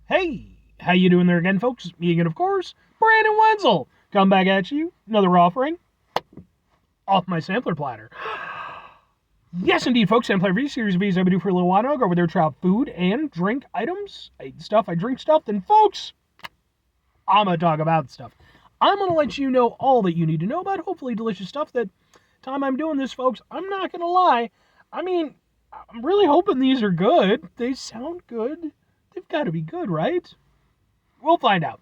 Hey, how you doing there again, folks? Me again, of course, Brandon Wenzel. Come back at you, another offering off my sampler platter. Yes, indeed, folks. Sampler V series V's I've been doing for a little while now. Go over there, try out food and drink items. I eat stuff, I drink stuff. Then, folks, I'm gonna talk about stuff. I'm gonna let you know all that you need to know about hopefully delicious stuff. That time I'm doing this, folks, I'm not gonna lie. I mean, I'm really hoping these are good. They sound good. They've got to be good, right? We'll find out.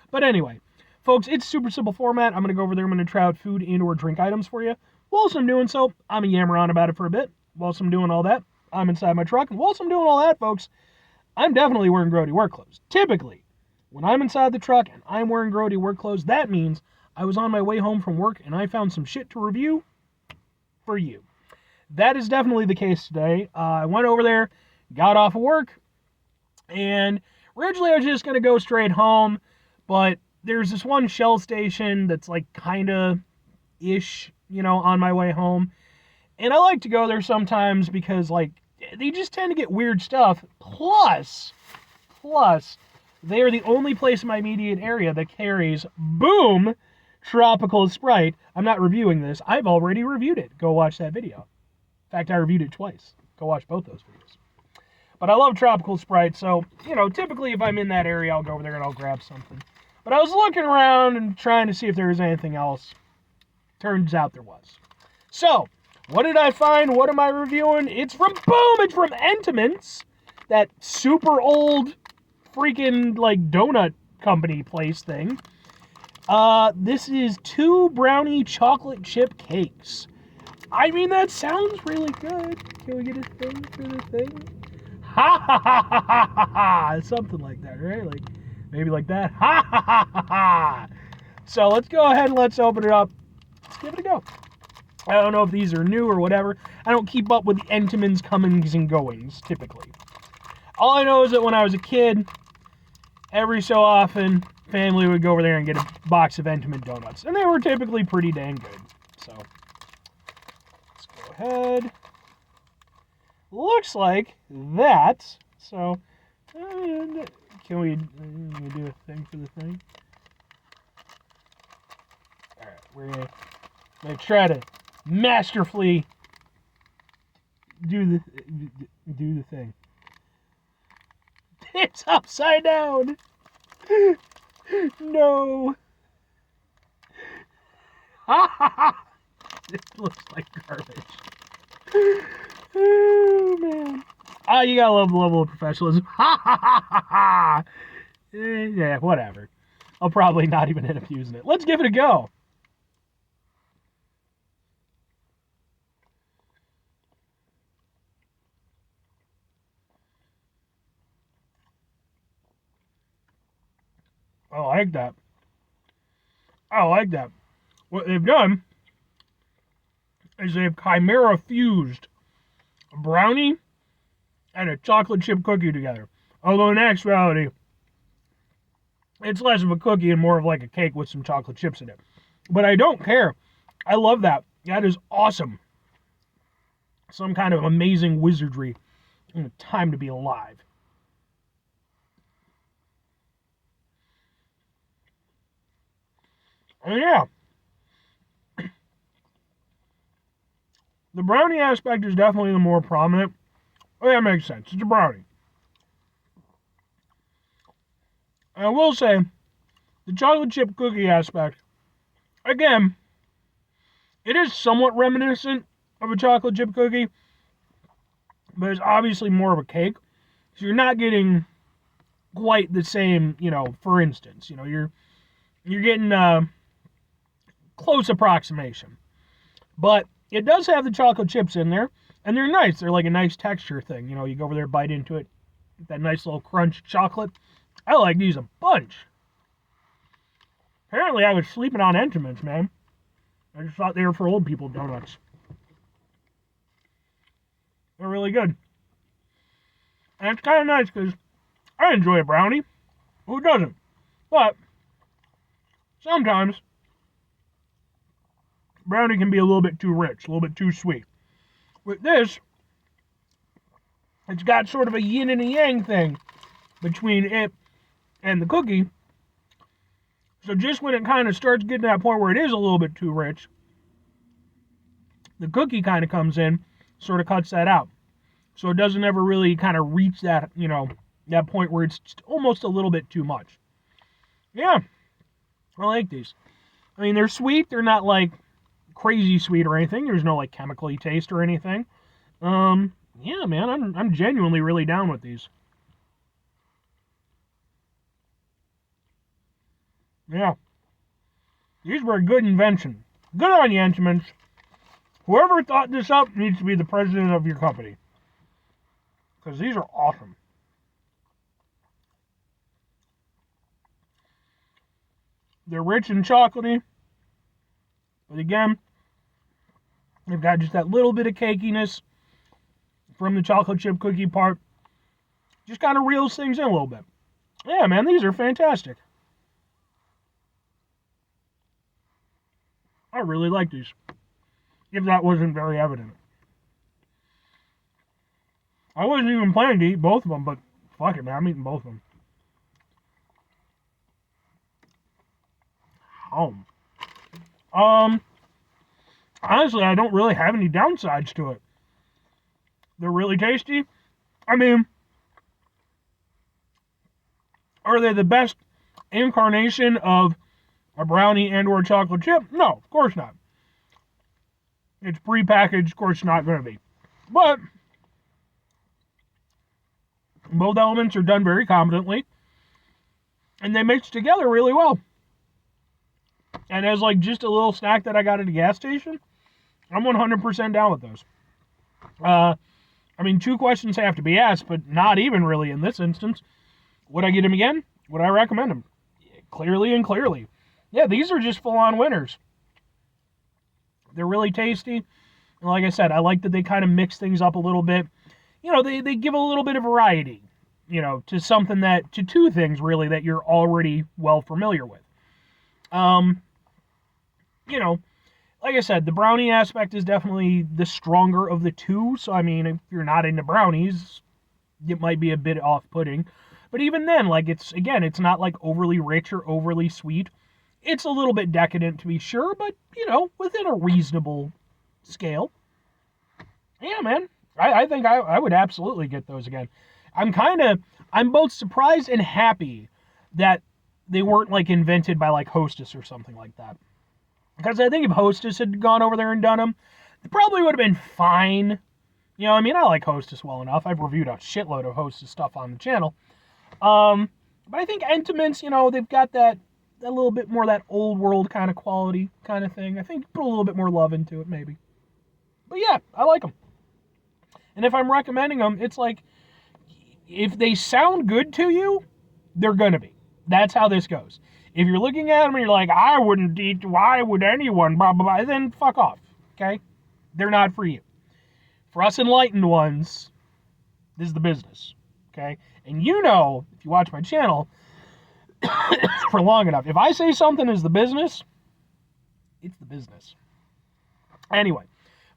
But anyway, folks, it's super simple format. I'm going to go over there. I'm going to try out food and or drink items for you. Whilst I'm doing so, I'm going to yammer on about it for a bit. Whilst I'm doing all that, I'm inside my truck. And whilst I'm doing all that, folks, I'm definitely wearing grody work clothes. Typically, when I'm inside the truck and I'm wearing grody work clothes, that means I was on my way home from work and I found some shit to review for you. That is definitely the case today. I went over there, got off of work, and originally I was just going to go straight home, but there's this one Shell station that's like kind of ish, on my way home. And I like to go there sometimes because like they just tend to get weird stuff. Plus, they are the only place in my immediate area that carries boom tropical Sprite. I'm not reviewing this. I've already reviewed it. Go watch that video. In fact, I reviewed it twice. Go watch both those videos. But I love tropical Sprite, so, typically if I'm in that area, I'll go over there and I'll grab something. But I was looking around and trying to see if there was anything else. Turns out there was. So, what did I find? What am I reviewing? It's from Entenmann's, that super old freaking, donut company place thing. This is 2 brownie chocolate chip cakes. I mean, that sounds really good. Can we get a thing for the thing? Ha ha ha ha ha ha ha! Something like that, right? Like, maybe like that. Ha ha ha ha ha! So let's go ahead and let's open it up. Let's give it a go. I don't know if these are new or whatever. I don't keep up with the Entenmann's comings and goings, typically. All I know is that when I was a kid, every so often, family would go over there and get a box of Entenmann donuts. And they were typically pretty dang good. So, let's go ahead. Looks like that. So, can we do a thing for the thing? Alright, we're gonna try to masterfully do the thing. It's upside down! No! Ha ha ha! It looks like garbage. Oh, man. You gotta love the level of professionalism. Ha ha ha ha ha! Yeah, whatever. I'll probably not even end up using it. Let's give it a go. I like that. I like that. What they've done is they've chimera fused a brownie and a chocolate chip cookie together. Although in actuality, it's less of a cookie and more of like a cake with some chocolate chips in it. But I don't care. I love that. That is awesome. Some kind of amazing wizardry. Time to be alive. And yeah. The brownie aspect is definitely the more prominent. Oh, that makes sense. It's a brownie. I will say, the chocolate chip cookie aspect, again, it is somewhat reminiscent of a chocolate chip cookie, but it's obviously more of a cake. So you're not getting quite the same, for instance, you're getting a close approximation. But it does have the chocolate chips in there, and they're nice. They're like a nice texture thing. You go over there, bite into it, get that nice little crunch chocolate. I like these a bunch. Apparently, I was sleeping on Entenmann's, man. I just thought they were for old people donuts. They're really good. And it's kind of nice because I enjoy a brownie. Who doesn't? But sometimes brownie can be a little bit too rich, a little bit too sweet. With this, it's got sort of a yin and a yang thing between it and the cookie. So just when it kind of starts getting to that point where it is a little bit too rich, the cookie kind of comes in, sort of cuts that out. So it doesn't ever really kind of reach that, that point where it's almost a little bit too much. Yeah, I like these. I mean, they're sweet. They're not like crazy sweet or anything. There's no like chemically taste or anything. Yeah, man, I'm genuinely really down with these. Yeah, these were a good invention. Good on you, Entenmann. Whoever thought this up needs to be the president of your company. Because these are awesome. They're rich and chocolatey. But again, they've got just that little bit of cakiness from the chocolate chip cookie part. Just kind of reels things in a little bit. Yeah, man, these are fantastic. I really like these. If that wasn't very evident. I wasn't even planning to eat both of them, but fuck it, man, I'm eating both of them. Honestly, I don't really have any downsides to it. They're really tasty. I mean, are they the best incarnation of a brownie and or a chocolate chip? No, of course not. It's prepackaged, of course it's not going to be. But both elements are done very competently, and they mix together really well. And as like just a little snack that I got at a gas station, I'm 100% down with those. I mean, two questions have to be asked, but not even really in this instance. Would I get them again? Would I recommend them? Clearly and clearly. Yeah, these are just full-on winners. They're really tasty. And like I said, I like that they kind of mix things up a little bit. They give a little bit of variety, to something to two things, really, that you're already well familiar with. Like I said, the brownie aspect is definitely the stronger of the two. So, I mean, if you're not into brownies, it might be a bit off-putting. But even then, like, it's not like overly rich or overly sweet. It's a little bit decadent to be sure, but, within a reasonable scale. Yeah, man. I think I would absolutely get those again. I'm both surprised and happy that they weren't, like, invented by, like, Hostess or something like that. Because I think if Hostess had gone over there and done them, it probably would have been fine. I like Hostess well enough. I've reviewed a shitload of Hostess stuff on the channel. But I think Entenmann's, they've got that little bit more that old world kind of quality kind of thing. I think put a little bit more love into it, maybe. But yeah, I like them. And if I'm recommending them, it's like, if they sound good to you, they're going to be. That's how this goes. If you're looking at them and you're like, I wouldn't eat, why would anyone, blah, blah, blah, then fuck off, okay? They're not for you. For us enlightened ones, this is the business, okay? And if you watch my channel for long enough, if I say something is the business, it's the business. Anyway,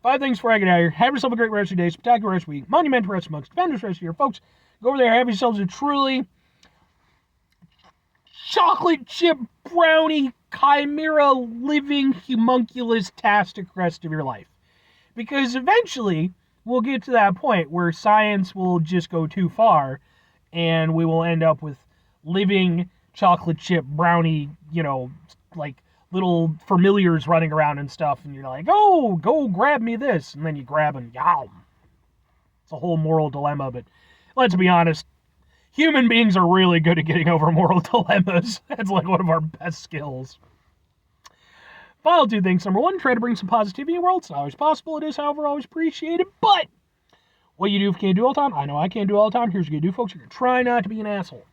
5 things before I get out of here. Have yourself a great rest of your day, spectacular rest of your week, monumental rest of your month, stupendous rest of your year. Folks, go over there, have yourselves a truly chocolate chip brownie chimera living homunculus-tastic rest of your life. Because eventually we'll get to that point where science will just go too far and we will end up with living chocolate chip brownie, like little familiars running around and stuff, and you're like, oh, go grab me this, and then you grab and yum. It's a whole moral dilemma, but let's be honest, human beings are really good at getting over moral dilemmas. That's like one of our best skills. Final 2 things. Number 1, try to bring some positivity in the world. It's not always possible. It is, however, always appreciated. But what you do if you can't do all the time, I know I can't do all the time. Here's what you do, folks. You're going to try not to be an asshole.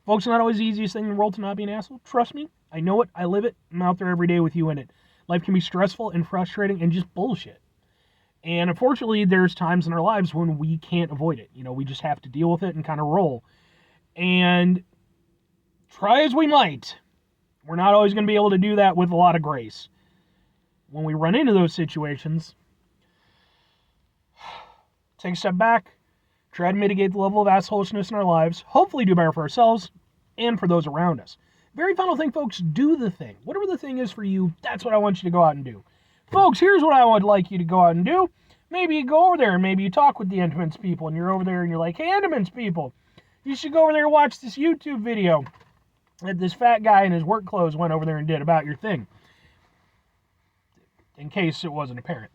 Folks, it's not always the easiest thing in the world to not be an asshole. Trust me. I know it. I live it. I'm out there every day with you in it. Life can be stressful and frustrating and just bullshit. And unfortunately, there's times in our lives when we can't avoid it. We just have to deal with it and kind of roll. And try as we might, we're not always going to be able to do that with a lot of grace. When we run into those situations, take a step back, try to mitigate the level of assholishness in our lives, hopefully do better for ourselves, and for those around us. Very final thing, folks, do the thing. Whatever the thing is for you, that's what I want you to go out and do. Folks, here's what I would like you to go out and do. Maybe you go over there and maybe you talk with the Entenmann's people, and you're over there and you're like, hey, Entenmann's people, you should go over there and watch this YouTube video that this fat guy in his work clothes went over there and did about your thing. In case it wasn't apparent.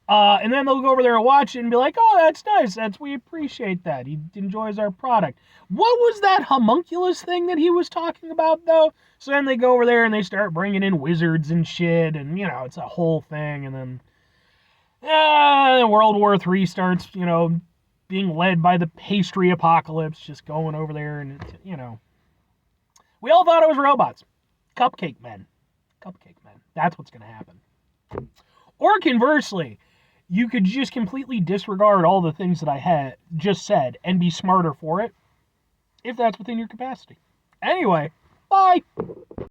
And then they'll go over there and watch it and be like, oh, that's nice. We appreciate that. He enjoys our product. What was that homunculus thing that he was talking about, though? So then they go over there and they start bringing in wizards and shit, and, it's a whole thing. And then World War III starts, being led by the pastry apocalypse, just going over there and, we all thought it was robots. Cupcake men. Cupcake men. That's what's going to happen. Or conversely, you could just completely disregard all the things that I had just said and be smarter for it, if that's within your capacity. Anyway, bye.